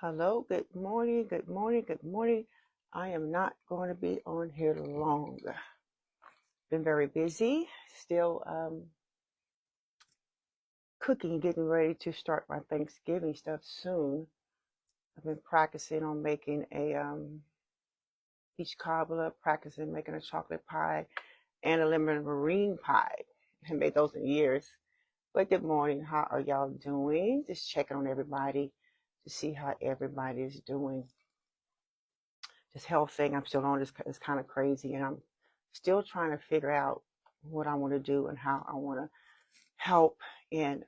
Hello, good morning, good morning, good morning. I am not going to be on here long. Been very busy, still cooking, getting ready to start my Thanksgiving stuff soon. I've been practicing on making a peach cobbler, practicing making a chocolate pie, and a lemon meringue pie. I haven't made those in years. But good morning, how are y'all doing? Just checking on everybody to see how everybody is doing. This health thing I'm still on is kind of crazy, and I'm still trying to figure out what I want to do and how I want to help in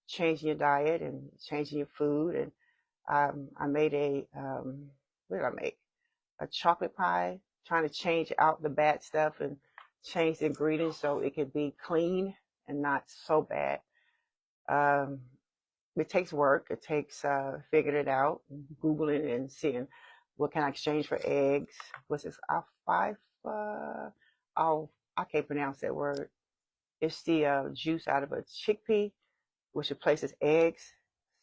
changing your diet and changing your food. And I made what did I make? A chocolate pie, trying to change out the bad stuff and change the ingredients so it could be clean and not so bad. Um, it takes work. It takes figuring it out, Googling and seeing what can I exchange for eggs. What's this? Five? Oh, I can't pronounce that word. It's the juice out of a chickpea, which replaces eggs,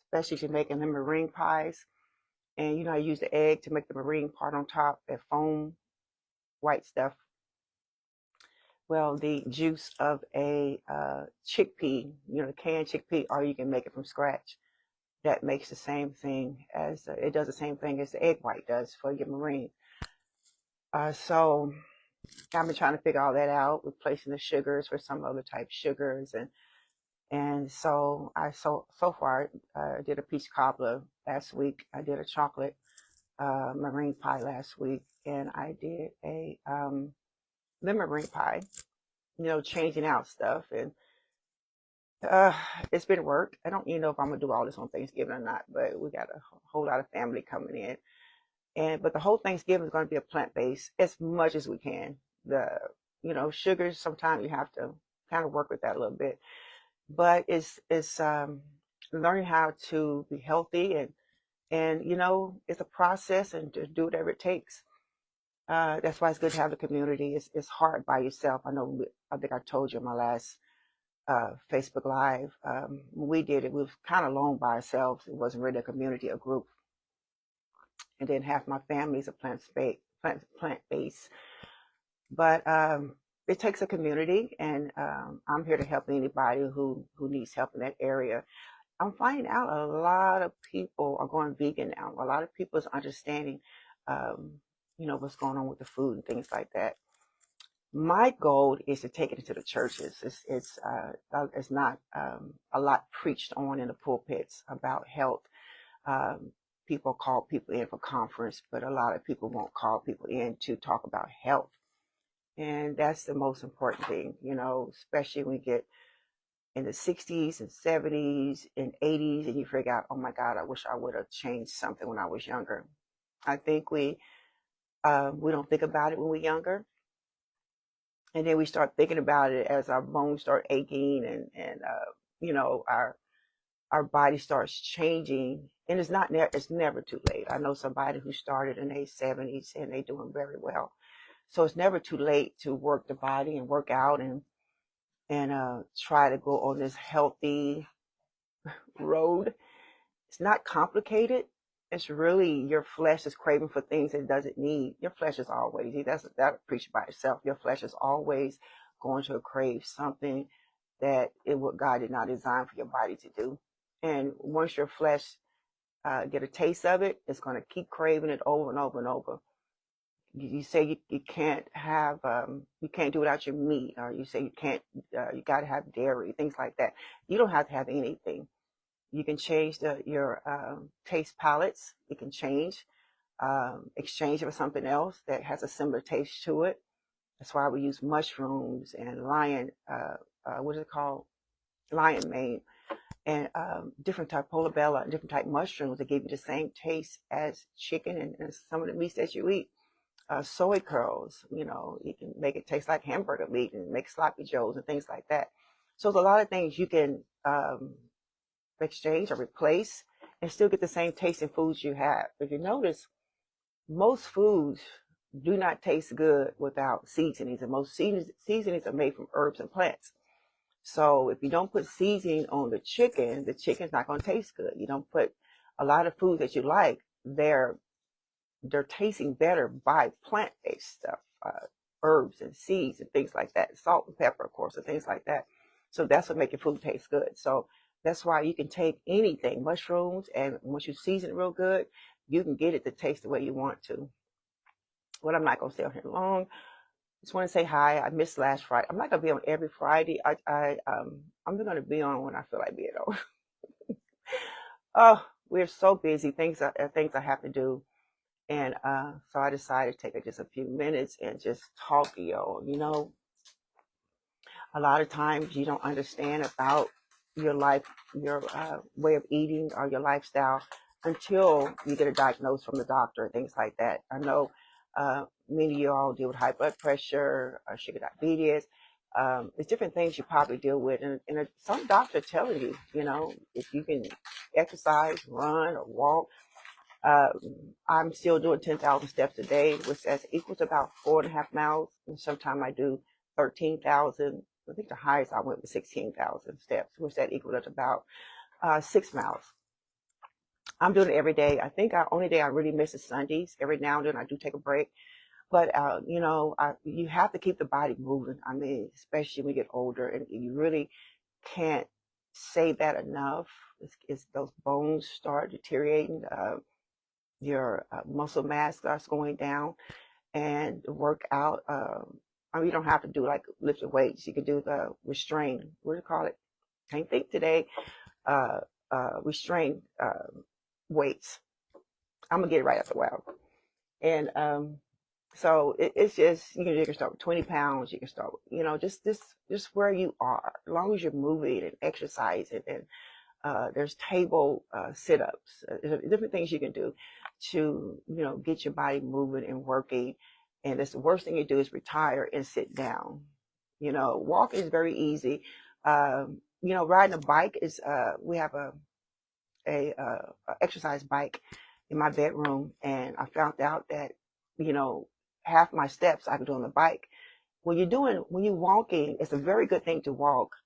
especially if you're making the meringue pies. And you know, I use the egg to make the meringue part on top, that foam white stuff. Well, the juice of a chickpea, you know, canned chickpea, or you can make it from scratch. That makes the same thing as it does the same thing as the egg white does for your meringue. So I've been trying to figure all that out, replacing the sugars for some other type sugars, and so so far I did a peach cobbler last week. I did a chocolate meringue pie last week, and I did a lemon meringue pie. You know, changing out stuff, and uh, it's been work. I don't even know if I'm gonna do all this on Thanksgiving or not, but we got a whole lot of family coming in, and but the whole Thanksgiving is going to be a plant based as much as we can. The sugars sometimes you have to kind of work with that a little bit, but it's learning how to be healthy and it's a process and to do whatever it takes. That's why it's good to have a community. It's hard by yourself. I think I told you in my last Facebook Live. When we did it, we was kind of alone by ourselves. It wasn't really a community, a group. And then half my family is a plant based. But it takes a community, and I'm here to help anybody who needs help in that area. I'm finding out a lot of people are going vegan now. A lot of people is understanding, what's going on with the food and things like that. My goal is to take it into the churches. It's not a lot preached on in the pulpits about health. Um, People call people in for conference, but a lot of people won't call people in to talk about health. And that's the most important thing, especially when we get in the 60s and 70s and 80s and you figure out, oh my God, I wish I would have changed something when I was younger. I think we don't think about it when we're younger. And then we start thinking about it as our bones start aching and our body starts changing. And it's never too late. I know somebody who started in their 70s and they're doing very well. So it's never too late to work the body and work out and try to go on this healthy road. It's not complicated. It's really your flesh is craving for things it doesn't need. Your flesh is always, that preach by itself. Your flesh is always going to crave something that what God did not design for your body to do. And once your flesh get a taste of it, it's going to keep craving it over and over and over. You say you can't have you can't do without your meat, or you say you got to have dairy, things like that. You don't have to have anything. You can change your taste palettes. You can exchange it for something else that has a similar taste to it. That's why we use mushrooms and what is it called? Lion mane and different type portobello and different type mushrooms that give you the same taste as chicken and some of the meats that you eat. Soy curls, you can make it taste like hamburger meat and make sloppy joes and things like that. So there's a lot of things you can exchange or replace and still get the same taste in foods you have. If you notice, most foods do not taste good without seasonings, and most seasonings are made from herbs and plants. So if you don't put seasoning on the chicken's not going to taste good. You don't put a lot of foods that you like, they're tasting better by plant-based stuff, herbs and seeds and things like that, salt and pepper, of course, and things like that. So that's what makes your food taste good. So that's why you can take anything, mushrooms, and once you season it real good, you can get it to taste the way you want to. But I'm not gonna stay on here long. Just want to say hi. I missed last Friday. I'm not gonna be on every Friday. I'm gonna be on when I feel like being on. Oh, we're so busy. Things I have to do. And so I decided to take just a few minutes and just talk to y'all. You know, a lot of times you don't understand about your life, your way of eating or your lifestyle until you get a diagnosis from the doctor and things like that. I know many of you all deal with high blood pressure, sugar diabetes. There's different things you probably deal with. And some doctors tell you, you know, if you can exercise, run, or walk. I'm still doing 10,000 steps a day, which that's equal to about 4.5 miles. And sometimes I do 13,000. I think the highest I went was 16,000 steps, which that equals to about 6 miles. I'm doing it every day. I think the only day I really miss is Sundays. Every now and then I do take a break. But, you know, you have to keep the body moving. I mean, especially when you get older, and you really can't say that enough. It's those bones start deteriorating. Your muscle mass starts going down, and work out. I mean, you don't have to do like lifting weights. You can do the restrain. What do you call it? Can't think today. Restrain weights. I'm gonna get it right after a while. And so it's just you can start with 20 pounds. You can start with, you know, just where you are, as long as you're moving and exercising. And there's table sit-ups, different things you can do to, you know, get your body moving and working. And that's the worst thing you do is retire and sit down. You know, walking is very easy. You know, riding a bike is, we have a exercise bike in my bedroom, and I found out that, you know, half my steps I can do on the bike. When you're walking, it's a very good thing to walk.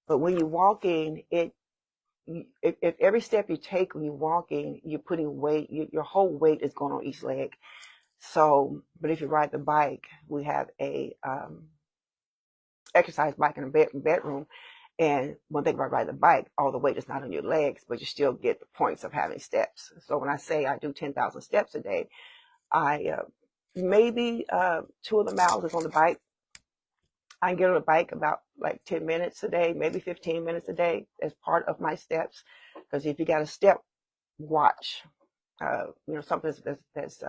But when you're walking, if every step you take when you're walking, you're putting weight, your whole weight is going on each leg. So, but if you ride the bike, we have a exercise bike in a bedroom. And one thing about riding the bike, all the weight is not on your legs, but you still get the points of having steps. So when I say I do 10,000 steps a day, I maybe 2 of the miles is on the bike. I can get on the bike about like 10 minutes a day, maybe 15 minutes a day as part of my steps. Because if you got a step watch, you know, something that's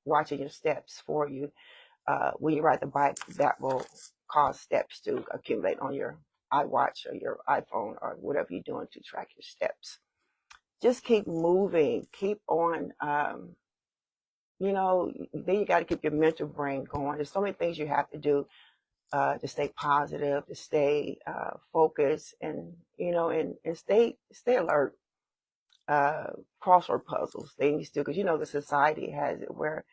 watching your steps for you, when you ride the bike, that will cause steps to accumulate on your iWatch or your iPhone or whatever you're doing to track your steps. Just keep moving, keep on, you know, then you got to keep your mental brain going. There's so many things you have to do to stay positive, to stay focused, and, you know, and stay alert. Crossword puzzles, things too, because you know the society has it where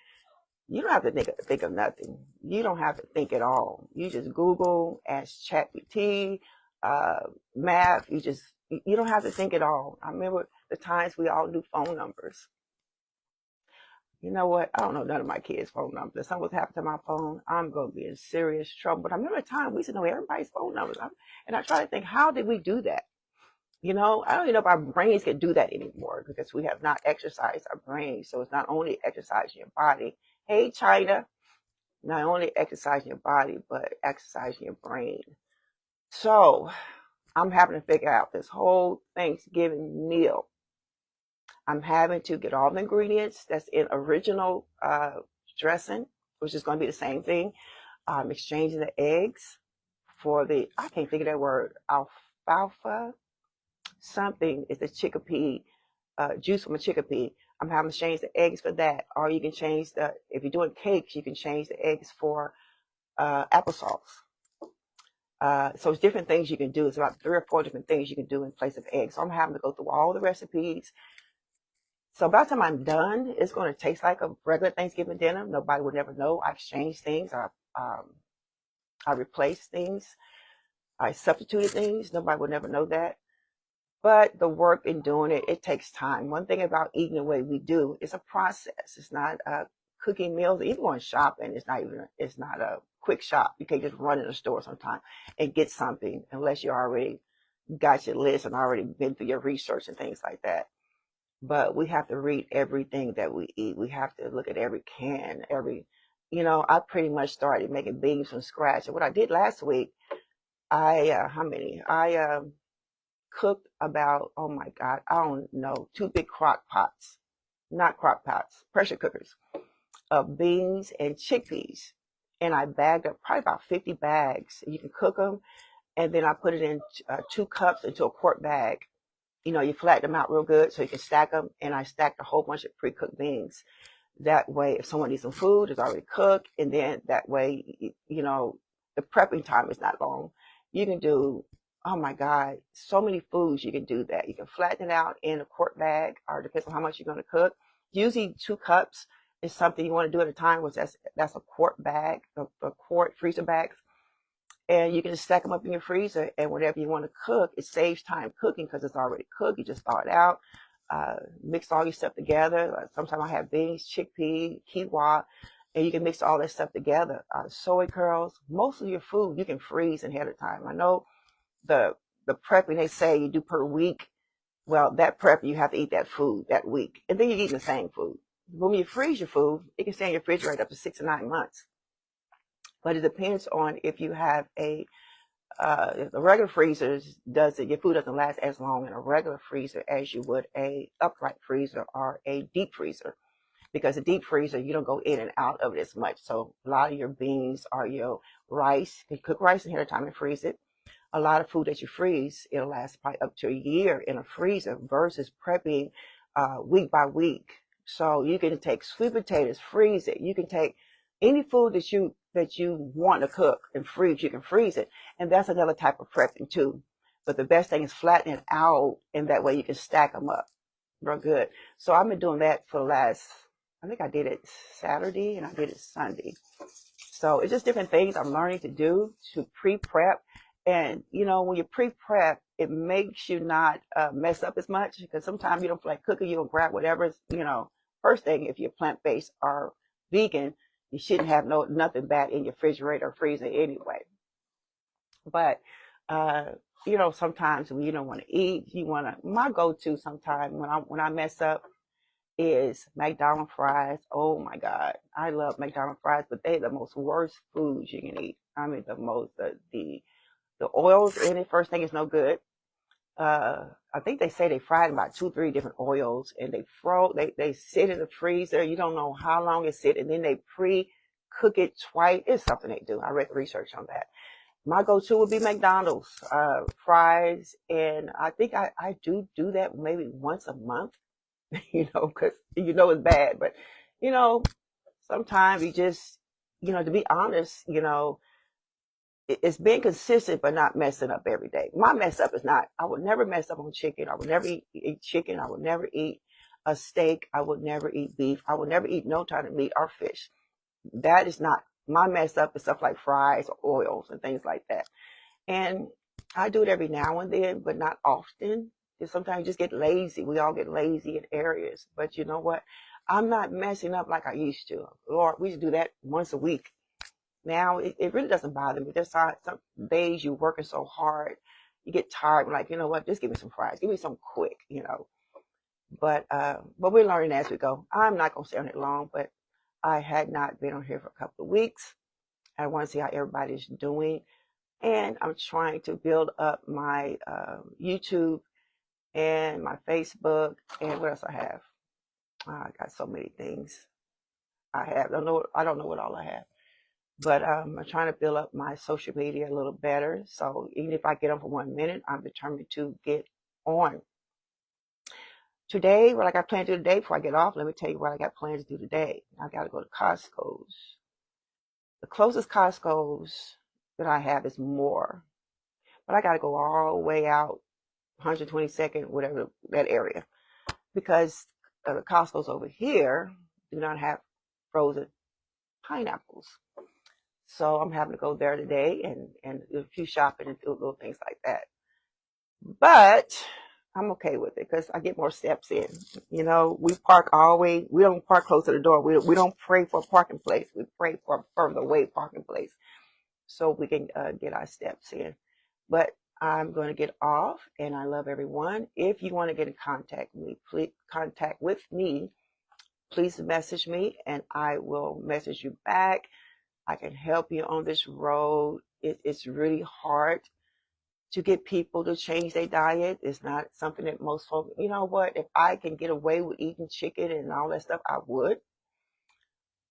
you don't have to think of nothing. You don't have to think at all. You just Google, ask ChatGPT, math. You don't have to think at all. I remember the times we all knew phone numbers. You know what? I don't know none of my kids' phone numbers. If something happened to my phone, I'm going to be in serious trouble. But I remember a time we used to know everybody's phone numbers. And I try to think, how did we do that? You know, I don't even know if our brains can do that anymore because we have not exercised our brains. So it's not only exercising your body. Hey, China. Not only exercising your body, but exercising your brain. So I'm having to figure out this whole Thanksgiving meal. I'm having to get all the ingredients that's in original dressing, which is going to be the same thing. I'm exchanging the eggs for I can't think of that word, alfalfa, something. It's a chickpea, juice from a chickpea. I'm having to change the eggs for that. Or you can change if you're doing cakes, you can change the eggs for applesauce. So it's different things you can do. It's about 3 or 4 different things you can do in place of eggs. So I'm having to go through all the recipes. So by the time I'm done, it's going to taste like a regular Thanksgiving dinner. Nobody would never know. I exchanged things. I replaced things. I substituted things. Nobody would never know that. But the work in doing it, it takes time. One thing about eating the way we do, it's a process. It's not cooking meals. Even going shopping, it's not a quick shop. You can't just run in the store sometime and get something unless you already got your list and already been through your research and things like that. But we have to read everything that we eat. We have to look at every can, I pretty much started making beans from scratch. And what I did last week, how many? I cooked about, oh my God, I don't know, 2 big crock pots, not crock pots, pressure cookers of beans and chickpeas. And I bagged up probably about 50 bags. You can cook them. And then I put it in 2 cups into a quart bag. You flatten them out real good so you can stack them. And I stacked a whole bunch of pre-cooked beans. That way, if someone needs some food, it's already cooked. And then that way, the prepping time is not long. You can do, oh my God, so many foods you can do that. You can flatten it out in a quart bag, or depends on how much you're going to cook. Usually 2 cups is something you want to do at a time, which that's a quart bag, a quart freezer bags. And you can just stack them up in your freezer, and whatever you want to cook, it saves time cooking because it's already cooked. You just thaw it out, mix all your stuff together. Sometimes I have beans, chickpea, quinoa, and you can mix all that stuff together. Soy curls, most of your food you can freeze ahead of time. I know the prepping they say you do per week. Well, that prep, you have to eat that food that week, and then you're eating the same food. When you freeze your food, it can stay in your refrigerator up to 6 to 9 months. But it depends on if you have the regular freezers does it. Your food doesn't last as long in a regular freezer as you would a upright freezer or a deep freezer, because a deep freezer you don't go in and out of it as much. So a lot of your beans or your rice, you cook rice ahead of time and freeze it. A lot of food that you freeze, it'll last probably up to a year in a freezer versus prepping week by week. So you can take sweet potatoes, freeze it. You can take any food that you want to cook and freeze, you can freeze it. And that's another type of prepping too. But the best thing is flatten it out, and that way you can stack them up real good. So I've been doing that for the last, I think I did it Saturday and I did it Sunday. So it's just different things I'm learning to do to pre-prep. And, when you pre-prep, it makes you not mess up as much, because sometimes you don't feel like cooking. You'll grab whatever's, first thing, if you're plant-based or vegan, you shouldn't have nothing bad in your refrigerator or freezer anyway. But, sometimes when you don't want to eat, my go-to sometime when I mess up is McDonald's fries. Oh my God. I love McDonald's fries, but they're the most worst foods you can eat. I mean, the oils in it, first thing, is no good. I think they say they fried about 2-3 different oils, and they sit in the freezer. You don't know how long it sit, and then they pre-cook it twice. It's something they do. I read research on that. My go-to would be McDonald's fries, and I think I do that maybe once a month, because it's bad. But sometimes you just, to be honest, it's being consistent but not messing up every day. My mess up is not, I would never mess up on chicken. I would never eat chicken. I would never eat a steak. I would never eat beef. I would never eat no kind of meat or fish. That is not my mess up. Is stuff like fries or oils and things like that. And I do it every now and then, but not often. Because sometimes you just get lazy. We all get lazy in areas. But you know what? I'm not messing up like I used to. Lord, we used to do that once a week. Now it really doesn't bother me. There's some days you're working so hard, you get tired. I'm like, you know what? Just give me some fries. Give me some quick, But we're learning as we go. I'm not gonna stay on it long, but I had not been on here for a couple of weeks. I want to see how everybody's doing, and I'm trying to build up my YouTube and my Facebook, and what else I have. I got so many things I have. I don't know what all I have. But I'm trying to build up my social media a little better. So even if I get on for 1 minute, I'm determined to get on. Today, what I got planned to do today, before I get off, let me tell you what I got planned to do today. I got to go to Costco's. The closest Costco's that I have is more. But I got to go all the way out, 122nd, whatever, that area. Because the Costco's over here do not have frozen pineapples. So I'm having to go there today and do a few shopping and do little things like that. But I'm okay with it because I get more steps in. You know, we park always. We don't park close to the door. We don't pray for a parking place. We pray for a further away parking place so we can get our steps in. But I'm going to get off, and I love everyone. If you want to get in contact with me, please contact with me. Please message me, and I will message you back. I can help you on this road. It's really hard to get people to change their diet. It's not something that most folks, you know what, if I can get away with eating chicken and all that stuff, I would.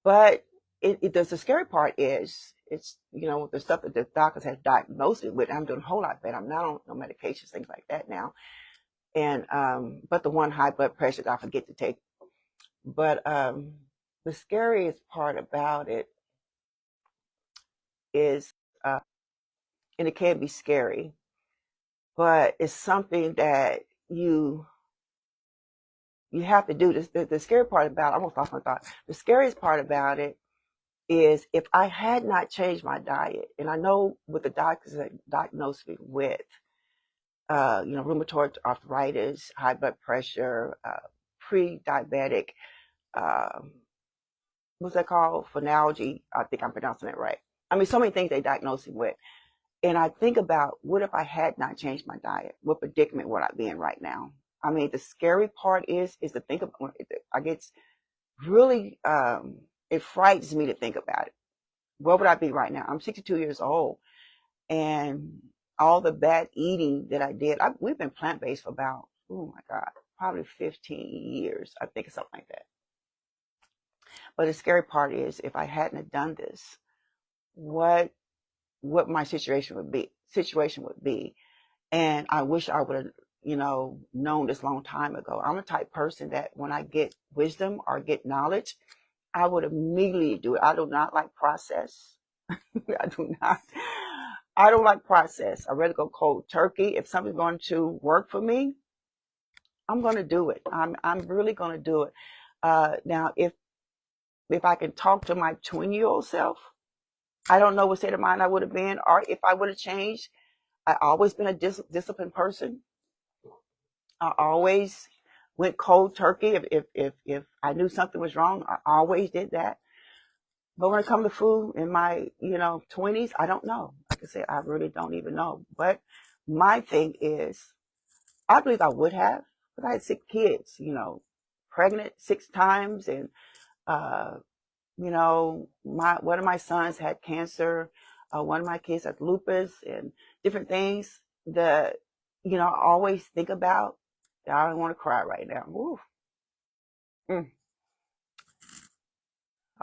But the scary part is, it's, you know, the stuff that the doctors have diagnosed it with. I'm doing a whole lot better. I'm not on no medications, things like that now. And, but the one high blood pressure that I forget to take. But, the scariest part about it is, and it can be scary, but it's something that you have to do. This the scary part about it, I almost lost my thought. The scariest part about it is if I had not changed my diet, and I know what the doctors diagnosed me with, you know, rheumatoid arthritis, high blood pressure, pre-diabetic, what's that called? Phenalgy. I think I'm pronouncing it right. I mean, so many things they diagnosed me with. And I think about, what if I had not changed my diet? What predicament would I be in right now? I mean, the scary part is to think about. I get really, it frightens me to think about it. Where would I be right now? I'm 62 years old, and all the bad eating that I did. We've been plant-based for about, oh my God, probably 15 years. I think it's something like that. But the scary part is, if I hadn't done this, what my situation would be. And I wish I would have, you know, known this long time ago. I'm a type person that when I get wisdom or get knowledge, I would immediately do it. I do not like process. I don't like process. I'd rather go cold turkey. If something's going to work for me, I'm going to do it. I'm really going to do it. Now, if I can talk to my 20-year-old self, I don't know what state of mind I would have been, or if I would have changed. I always been a disciplined person. I always went cold turkey. If I knew something was wrong, I always did that. But when it comes to food in my, you know, 20s, I don't know. Like I said, I really don't even know. But my thing is, I believe I would have, but I had 6 kids, you know, pregnant 6 times, and you know, one of my sons had cancer. One of my kids had lupus and different things that, you know, I always think about. I don't want to cry right now. Ooh. I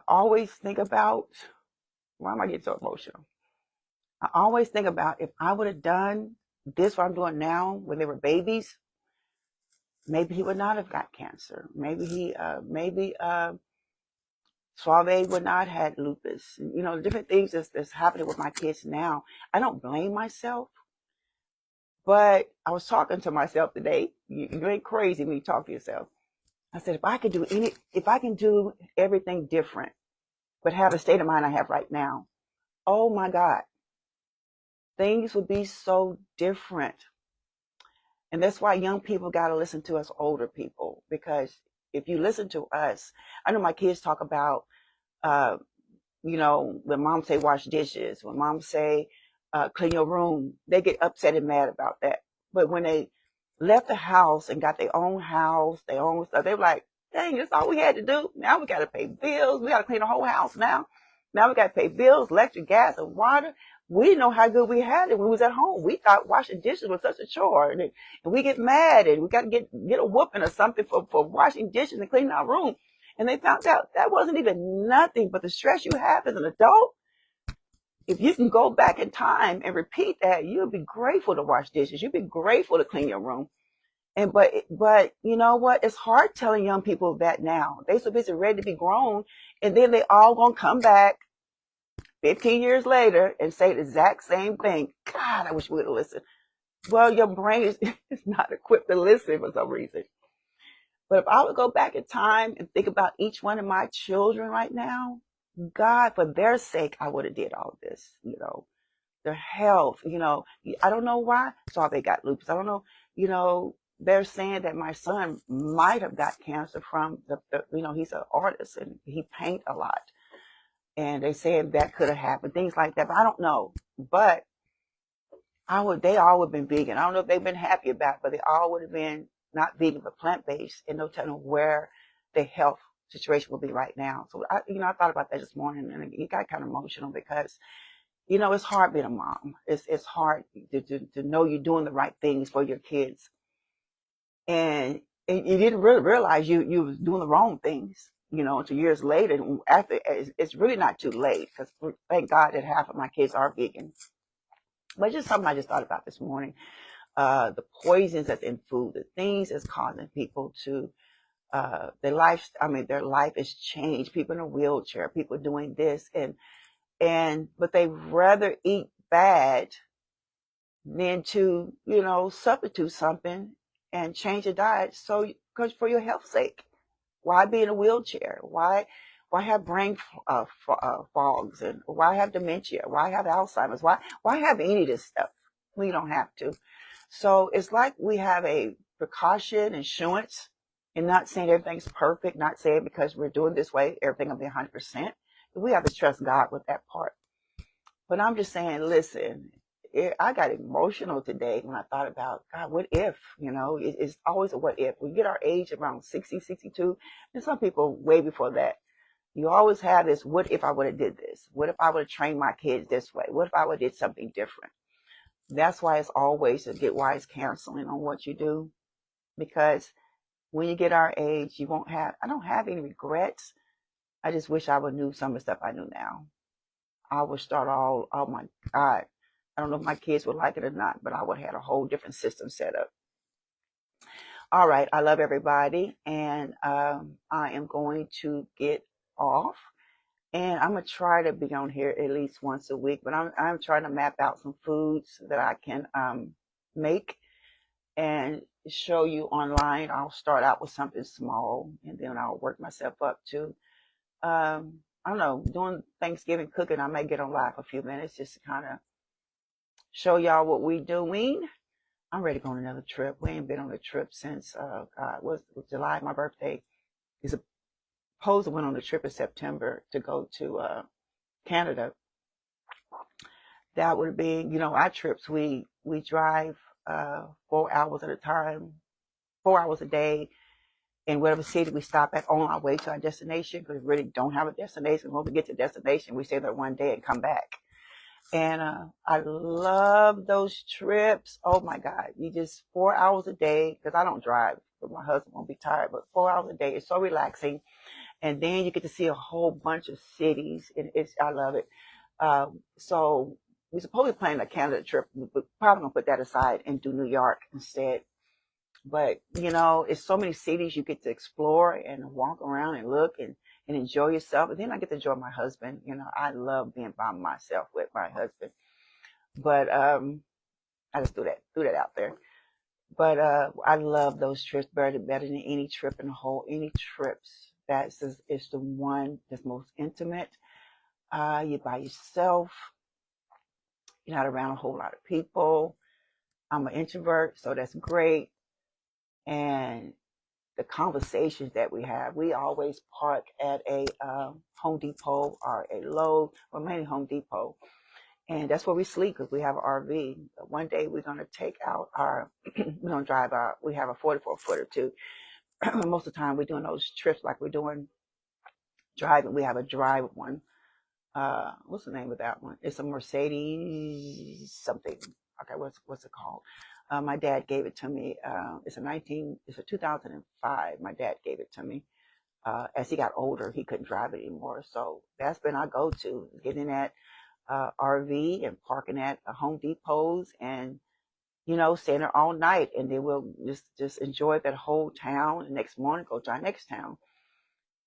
always think about, why am I getting so emotional? I always think about, if I would have done this, what I'm doing now, when they were babies, maybe he would not have got cancer. Maybe Suave would not have lupus. You know, different things that's happening with my kids now. I don't blame myself, but I was talking to myself today. You ain't crazy when you talk to yourself. I said, if I can do everything different, but have the state of mind I have right now, oh my God, things would be so different. And that's why young people got to listen to us older people, because if you listen to us, I know my kids talk about, you know, when mom say wash dishes, when mom say clean your room, they get upset and mad about that. But when they left the house and got their own house, their own stuff, they were like, dang, that's all we had to do. Now we got to pay bills. We got to clean the whole house now. Now we got to pay bills, electric, gas, and water. We didn't know how good we had it when we was at home. We thought washing dishes was such a chore. And we get mad, and we got to get a whooping or something for washing dishes and cleaning our room. And they found out that wasn't even nothing but the stress you have as an adult. If you can go back in time and repeat that, you'll be grateful to wash dishes. You'll be grateful to clean your room. And but you know what? It's hard telling young people that now. They so busy ready to be grown, and then they all gonna come back 15 years later and say the exact same thing. God, I wish we would have listened. Well, your brain is not equipped to listen for some reason. But if I would go back in time and think about each one of my children right now, God, for their sake, I would have did all of this, you know, their health, you know, I don't know why. So they got lupus. I don't know, you know, they're saying that my son might have got cancer from he's an artist and he paint a lot. And they said that could have happened, things like that. But I don't know. But they all would have been vegan. I don't know if they've been happy about it, but they all would have been not vegan, but plant-based, and no telling where the health situation will be right now. So I thought about that this morning, and it got kind of emotional because, it's hard being a mom. It's hard to know you're doing the right things for your kids, and you didn't really realize you was doing the wrong things, until years later. After, it's really not too late, because thank God that half of my kids are vegan. But just something I just thought about this morning. The poisons that's in food, the things that's causing people to, their life has changed. People in a wheelchair, people doing this, but they rather eat bad than to, substitute something and change your diet. So, because for your health's sake, why be in a wheelchair? Why have brain fogs, and why have dementia? Why have Alzheimer's? Why have any of this stuff? We don't have to. So it's like we have a precaution, insurance, and not saying everything's perfect, not saying because we're doing this way, everything will be 100%. We have to trust God with that part. But I'm just saying, listen, I got emotional today when I thought about, God, what if, it's always a what if. We get our age around 60, 62, and some people way before that. You always have this, what if I would have did this? What if I would have trained my kids this way? What if I would have did something different? That's why it's always to get wise counseling on what you do. Because when you get our age, I don't have any regrets. I just wish I would knew some of the stuff I knew now. I would start oh my God. I don't know if my kids would like it or not, but I would have had a whole different system set up. All right. I love everybody. And I am going to get off. And I'm going to try to be on here at least once a week. But I'm trying to map out some foods that I can make and show you online. I'll start out with something small, and then I'll work myself up to, I don't know, doing Thanksgiving cooking. I may get on live a few minutes just to kind of show y'all what we doing. I'm ready to go on another trip. We ain't been on a trip since, God, was July, my birthday. Is supposed to went on a trip in September to go to Canada. That would be, our trips. We drive 4 hours at a time, 4 hours a day, in whatever city we stop at on our way to our destination, because we really don't have a destination. When we get to the destination, we stay there one day and come back. And I love those trips. Oh my God. You just 4 hours a day, because I don't drive, but my husband won't be tired, but 4 hours a day is so relaxing. And then you get to see a whole bunch of cities, and I love it. So we're supposed to be planning a Canada trip, but probably gonna put that aside and do New York instead. But it's so many cities you get to explore and walk around and look and enjoy yourself. And then I get to enjoy my husband. I love being by myself with my husband. But I just threw that out there. But I love those trips better than any trip in the whole. Any trips is the one that's most intimate. You're by yourself. You're not around a whole lot of people. I'm an introvert, so that's great. And the conversations that we have, we always park at a Home Depot or a Lowe's, or mainly Home Depot. And that's where we sleep, because we have an RV. One day we're going to take out we're going to drive out. We have a 44-footer too. Most of the time we're doing those trips like we're doing driving. We have a drive one. What's the name of that one? It's a Mercedes something. Okay, what's it called? My dad gave it to me. It's a 2005. My dad gave it to me. As he got older, he couldn't drive it anymore. So that's been our go-to, getting that RV and parking at Home Depots and, staying there all night. And then we'll just enjoy that whole town. The next morning, go to our next town.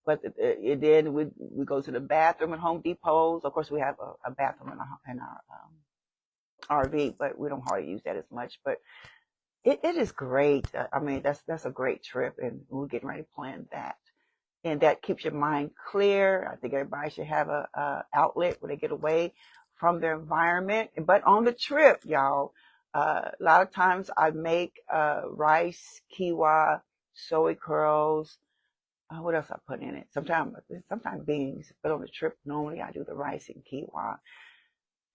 But then we go to the bathroom at Home Depots. Of course, we have a bathroom in our RV, but we don't hardly use that as much. But it is great. I mean, that's a great trip, and we're getting ready to plan that. And that keeps your mind clear. I think everybody should have a outlet where they get away from their environment. But on the trip, y'all, A lot of times I make rice, quinoa, soy curls. What else I put in it? Sometimes beans. But on the trip, normally I do the rice and quinoa.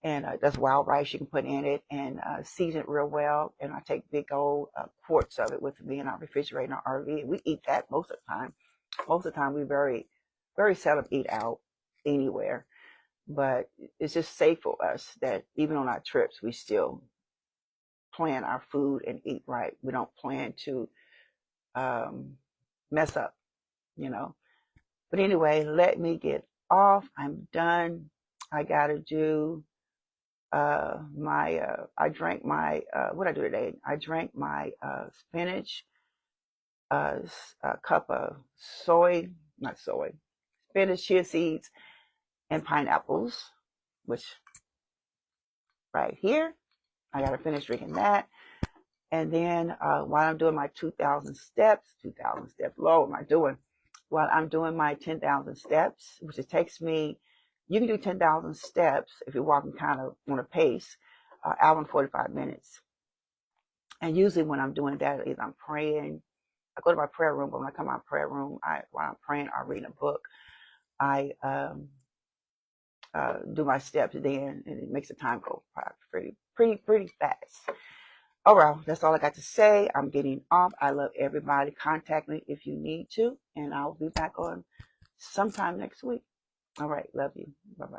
And that's wild rice you can put in it and season it real well. And I take big old quarts of it with me in our refrigerator in our RV. And we eat that most of the time. Most of the time we very, very seldom eat out anywhere. But it's just safe for us that even on our trips, we still plan our food and eat right. We don't plan to mess up, you know. But anyway, let me get off. I'm done. I got to do I drank my, what I do today? I drank my spinach, a cup of spinach, chia seeds, and pineapples, which right here, I got to finish drinking that. And then while I'm doing my 2,000 steps, Lord, what am I doing? While I'm doing my 10,000 steps, which it takes me, you can do 10,000 steps if you're walking kind of on a pace, hour and 45 minutes. And usually when I'm doing that, either I'm praying, I go to my prayer room, but when I come out of my prayer room, while I'm praying or reading a book, I do my steps then, and it makes the time go pretty fast. All right, that's all I got to say. I'm getting off. I love everybody. Contact me if you need to, and I'll be back on sometime next week. All right, love you. Bye-bye.